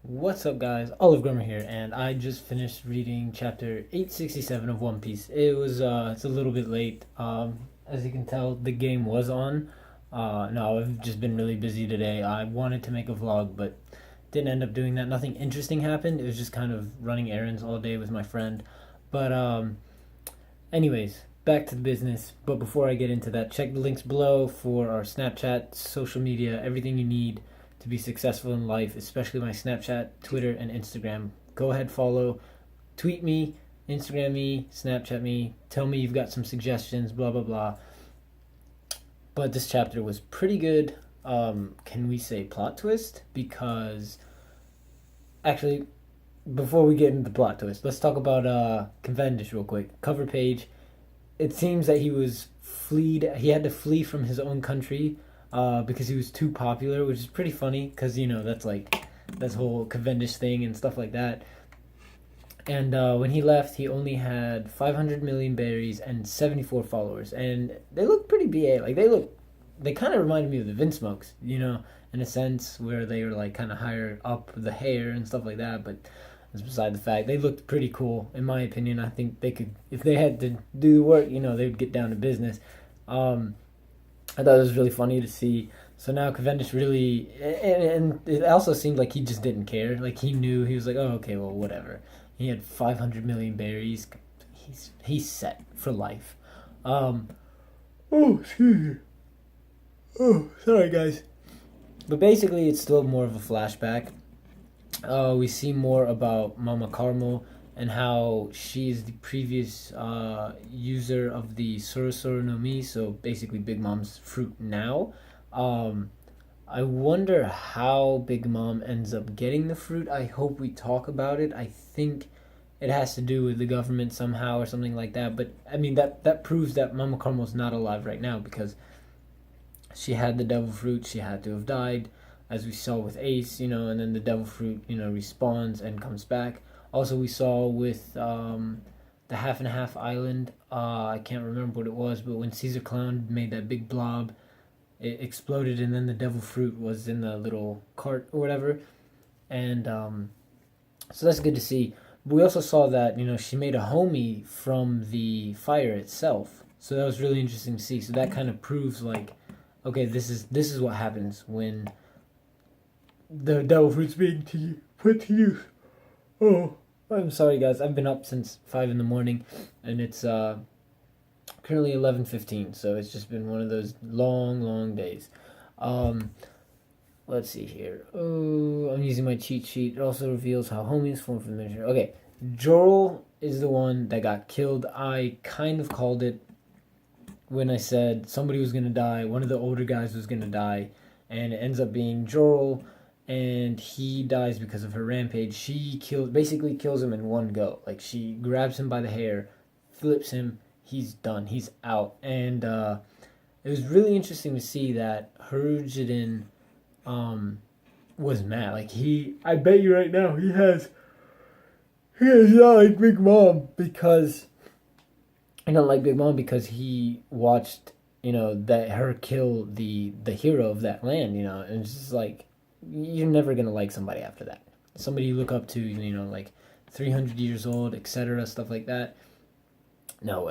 What's up, guys? OliveGrummer here, and I just finished reading chapter 867 of One Piece. It's a little bit late. As you can tell, the game was on. No, I've just been really busy today. I wanted to make a vlog, but didn't end up doing that. Nothing interesting happened. It was just kind of running errands all day with my friend. But, anyways, back to the business. But before I get into that, check the links below for our Snapchat, social media, everything you need to be successful in life, especially my Snapchat, Twitter, and Instagram. Go ahead, follow, tweet me, Instagram me, Snapchat me, tell me you've got some suggestions, blah, blah, blah. But this chapter was pretty good. Can we say plot twist? Because, actually, before we get into the plot twist, let's talk about Cavendish real quick. Cover page. It seems that he had to flee from his own country because he was too popular, which is pretty funny because that's like that's whole Cavendish thing and stuff like that. And when he left, he only had 500 million berries and 74 followers, and they look pretty ba. Like they kind of reminded me of the Vince Smokes, in a sense where they were like kind of higher up the hair and stuff like that. But that's beside the fact. They looked pretty cool, in my opinion. I think they could, if they had to do the work, they would get down to business. I thought it was really funny to see. So now Cavendish really, and it also seemed like he just didn't care. Like he knew, he was like, oh, okay, well, whatever. He had 500 million berries. He's set for life. Oh, excuse me. Oh, sorry, guys. But basically, it's still more of a flashback. We see more about Mama Carmel and how she's the previous user of the Sorosoro no Mi, so basically Big Mom's fruit now. Um, I wonder how Big Mom ends up getting the fruit. I hope we talk about it. I think it has to do with the government somehow or something like that. But I mean that proves that Mama Carmel's not alive right now because she had the devil fruit. She had to have died, as we saw with Ace, and then the devil fruit, respawns and comes back. Also, we saw with the half and half island. I can't remember what it was, but when Caesar Clown made that big blob, it exploded, and then the devil fruit was in the little cart or whatever. And so that's good to see. But we also saw that she made a homie from the fire itself. So that was really interesting to see. So that kind of proves like, okay, this is what happens when the devil fruit's being put to use. Oh, I'm sorry, guys. I've been up since 5 in the morning, and it's currently 11:15. So it's just been one of those long, long days. Um, let's see here. Oh, I'm using my cheat sheet. It also reveals how homie is formed from the miniature. Okay, Jorl is the one that got killed. I kind of called it when I said somebody was gonna die. One of the older guys was gonna die, and it ends up being Jorl, and he dies because of her rampage. She basically kills him in one go. Like she grabs him by the hair, flips him. He's done. He's out. And it was really interesting to see that Herujiden was mad. Like I bet you right now he has not like Big Mom because I don't like Big Mom because he watched that her kill the hero of that land. And it's just like you're never gonna like somebody after that. Somebody you look up to, like 300 years old, etc., stuff like that. No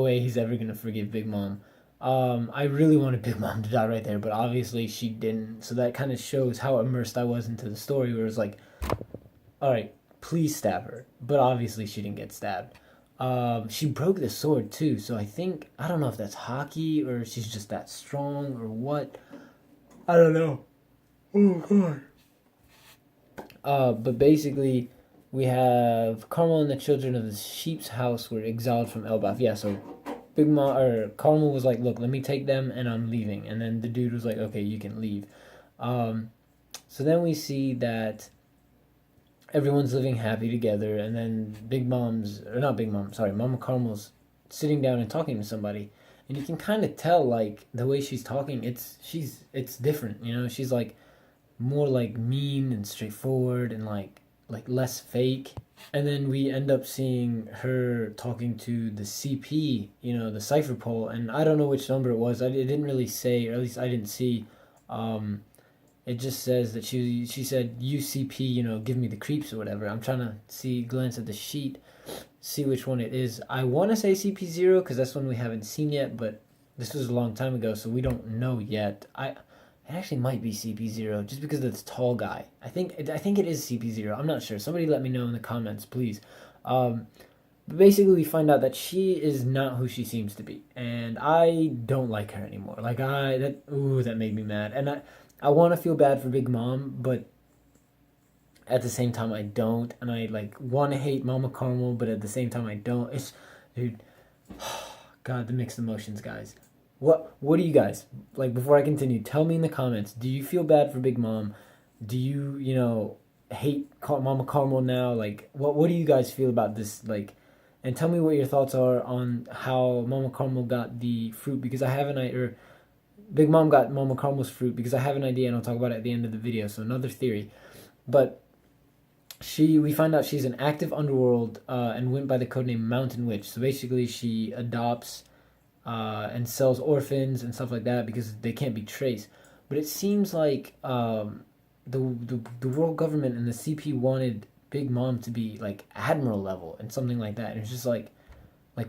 way he's ever gonna forgive Big Mom. I really wanted Big Mom to die right there, but obviously she didn't. So that kind of shows how immersed I was into the story, where it was like, all right, please stab her, but obviously she didn't get stabbed. She broke the sword too, so I don't know if that's hockey or she's just that strong or what. I don't know. Oh god. But basically, we have Carmel and the children of the sheep's house were exiled from Elbaf. Yeah, so Big Mom or Carmel was like, "Look, let me take them, and I'm leaving." And then the dude was like, "Okay, you can leave." So then we see that everyone's living happy together, and then Mama Carmel's sitting down and talking to somebody, and you can kind of tell like the way she's talking, it's different. She's like more like mean and straightforward and like less fake. And then we end up seeing her talking to the CP, the cipher pole, and I don't know which number it was. It didn't really say, or at least I didn't see. it just says that she said UCP, give me the creeps or whatever. I'm trying to glance at the sheet, see which one it is. I want to say CP0 because that's one we haven't seen yet, but this was a long time ago, so we don't know yet. It actually might be CP0 just because of this tall guy. I think it is CP0. I'm not sure. Somebody let me know in the comments, please. But basically, we find out that she is not who she seems to be, and I don't like her anymore. That made me mad, and I want to feel bad for Big Mom, but at the same time I don't, and I want to hate Mama Caramel, but at the same time I don't. Dude, God, the mixed emotions, guys. What do you guys before I continue? Tell me in the comments. Do you feel bad for Big Mom? Do you hate Mama Caramel now? What do you guys feel about this? And tell me what your thoughts are on how Mama Caramel got the fruit, because I have an idea, or Big Mom got Mama Caramel's fruit, because I have an idea and I'll talk about it at the end of the video. So another theory, but we find out she's an active underworld and went by the codename Mountain Witch. So basically, she adopts and sells orphans and stuff like that because they can't be traced. But it seems like the world government and the CP wanted Big Mom to be admiral level and something like that. And it's just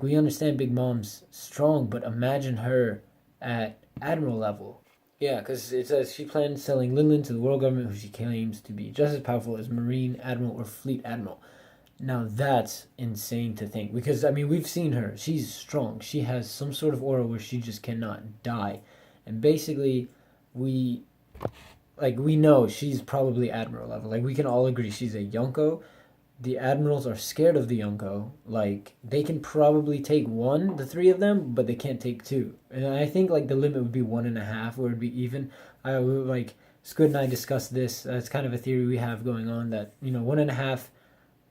we understand Big Mom's strong, but imagine her at admiral level. Yeah, because it says she plans selling Linlin to the world government, who she claims to be just as powerful as Marine Admiral or Fleet Admiral. Now that's insane to think, because we've seen her. She's strong. She has some sort of aura where she just cannot die, and basically, we know she's probably Admiral level. We can all agree she's a Yonko. The admirals are scared of the Yonko. They can probably take one, the three of them, but they can't take two. And I think the limit would be 1.5, where it'd be even. Squid and I discussed this. It's kind of a theory we have going on that 1.5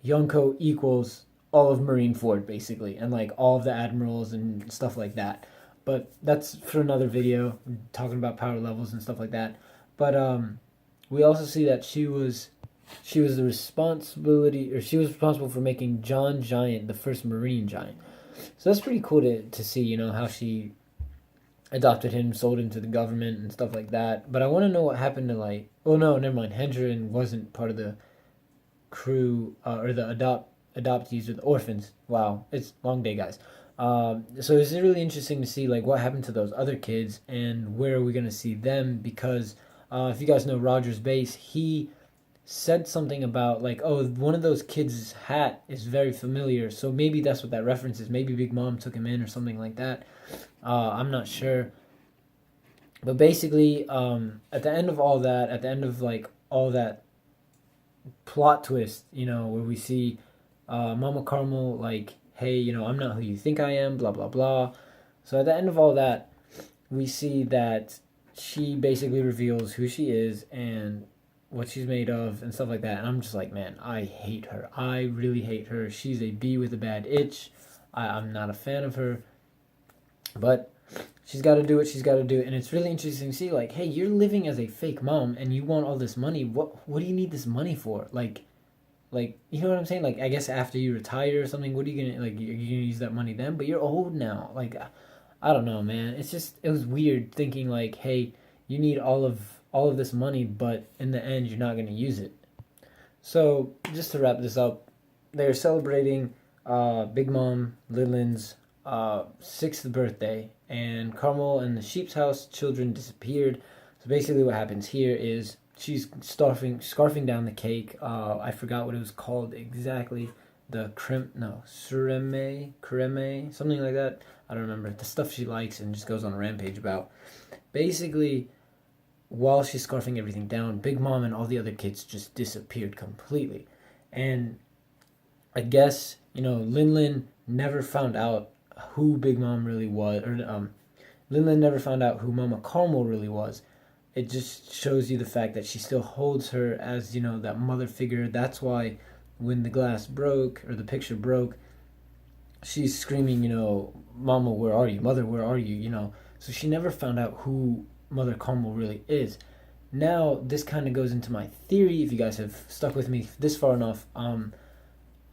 Yonko equals all of Marineford basically, and all of the admirals and stuff like that. But that's for another video, talking about power levels and stuff like that. But we also see that she was responsible for making John Giant the first Marine Giant. So that's pretty cool to see, how she adopted him, sold him to the government and stuff like that. But I want to know what happened to oh no, never mind. Hendren wasn't part of the crew or the adoptees or the orphans. Wow, it's a long day, guys. So it's really interesting to see what happened to those other kids and where are we going to see them, because if you guys know Roger's base, he said something about one of those kids' hat is very familiar, so maybe that's what that reference is. Maybe Big Mom took him in or something like that. I'm not sure, but basically at the end of all that, at the end of all that plot twist, where we see Mama Caramel hey, I'm not who you think I am, blah blah blah. So at the end of all that, we see that she basically reveals who she is and what she's made of and stuff like that. And I'm just man, I hate her. I really hate her. She's a bee with a bad itch. I'm not a fan of her. But she's got to do what she's got to do. And it's really interesting to see, hey, you're living as a fake mom and you want all this money. What do you need this money for? You know what I'm saying? I guess after you retire or something, what are you going to, you're going to use that money then? But you're old now. I don't know, man. It was weird thinking, hey, you need all of this money, but in the end, you're not going to use it. So, just to wrap this up, they're celebrating Big Mom Lilin's 6th birthday, and Carmel and the Sheep's House children disappeared. So basically what happens here is she's scarfing down the cake. I forgot what it was called exactly. The creme, something like that. I don't remember. The stuff she likes and just goes on a rampage about. Basically, while she's scarfing everything down, Big Mom and all the other kids just disappeared completely. And I guess, Linlin never found out who Big Mom really was, or Linlin never found out who Mama Caramel really was. It just shows you the fact that she still holds her as, that mother figure. That's why when the glass broke, or the picture broke, she's screaming, Mama, where are you? Mother, where are you? So she never found out who Mother Caramel really is. Now, this kind of goes into my theory, if you guys have stuck with me this far enough.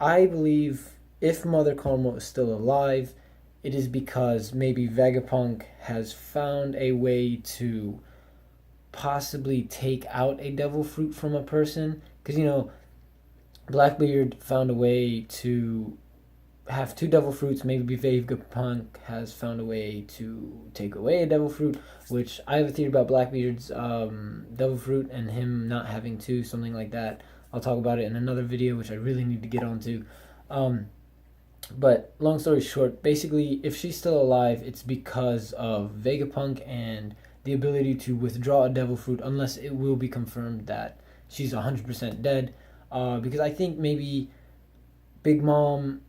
I believe if Mother Caramel is still alive, it is because maybe Vegapunk has found a way to possibly take out a devil fruit from a person, because Blackbeard found a way to have 2 devil fruits. Maybe Vegapunk has found a way to take away a devil fruit, which I have a theory about Blackbeard's devil fruit and him not having 2, something like that. I'll talk about it in another video, which I really need to get onto. But long story short, basically, if she's still alive, it's because of Vegapunk and the ability to withdraw a devil fruit, unless it will be confirmed that she's 100% dead. Because I think maybe Big Mom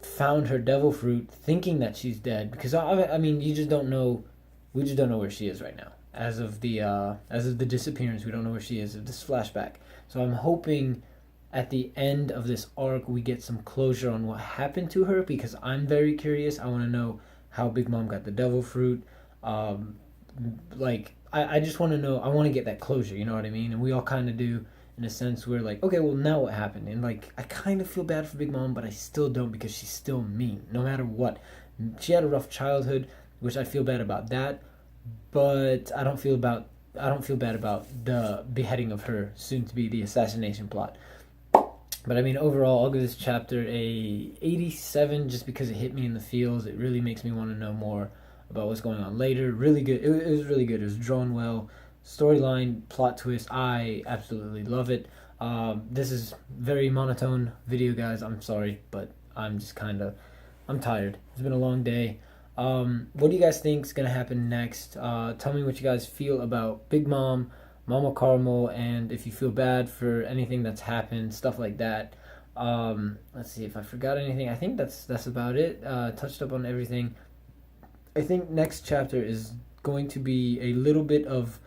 found her devil fruit thinking that she's dead, because I mean, you just don't know. We just don't know where she is right now. As of the disappearance, we don't know where she is of this flashback. So I'm hoping at the end of this arc we get some closure on what happened to her, because I'm very curious. I want to know how Big Mom got the devil fruit. I just want to know. I want to get that closure, you know what I mean? And we all kind of do, in a sense. We're like, okay, well, now what happened? And I kind of feel bad for Big Mom, but I still don't, because she's still mean no matter what. She had a rough childhood, which I feel bad about that, but I don't feel bad about the beheading of her, soon to be the assassination plot. But I mean, overall, I'll give this chapter a 87, just because it hit me in the feels. It really makes me want to know more about what's going on later. Really good. It was really good. It was drawn well. Storyline, plot twist, I absolutely love it. This is very monotone video, guys. I'm sorry, but I'm just I'm tired. It's been a long day. What do you guys think is going to happen next? Tell me what you guys feel about Big Mom, Mama Caramel, and if you feel bad for anything that's happened, stuff like that. Let's see if I forgot anything. I think that's about it. Touched up on everything. I think next chapter is going to be a little bit of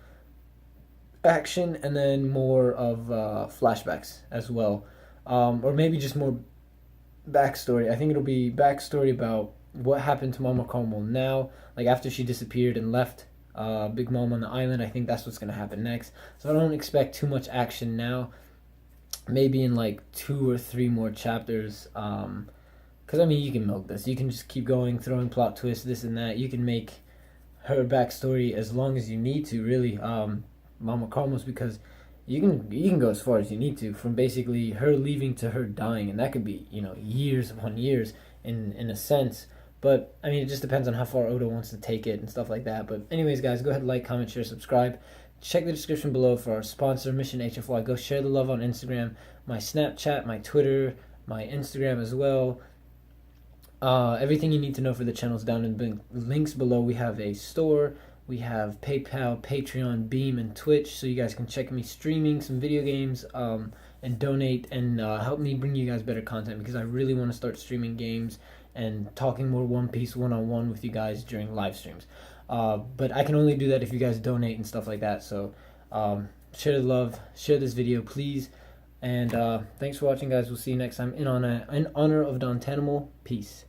action and then more of flashbacks as well, or maybe just more backstory. I think it'll be backstory about what happened to Mama Caramel now, after she disappeared and left Big Mom on the island. I think that's what's going to happen next. So I don't expect too much action now. Maybe in 2 or 3 more chapters, because I mean, you can milk this. You can just keep going, throwing plot twists, this and that. You can make her backstory as long as you need to, really. Mama Caramel's, because you can go as far as you need to, from basically her leaving to her dying, and that could be years upon years in a sense. But I mean, it just depends on how far Oda wants to take it and stuff like that. But anyways, guys, go ahead, like, comment, share, subscribe. Check the description below for our sponsor, Mission HFY. Go share the love on Instagram, my Snapchat, my Twitter, my Instagram as well. Everything you need to know for the channel is down in the links below. We have a store. We have PayPal, Patreon, Beam, and Twitch, so you guys can check me streaming some video games and donate and help me bring you guys better content, because I really want to start streaming games and talking more One Piece one-on-one with you guys during live streams. But I can only do that if you guys donate and stuff like that. So share the love, share this video, please. And thanks for watching, guys. We'll see you next time. In honor of Don Tanimal, peace.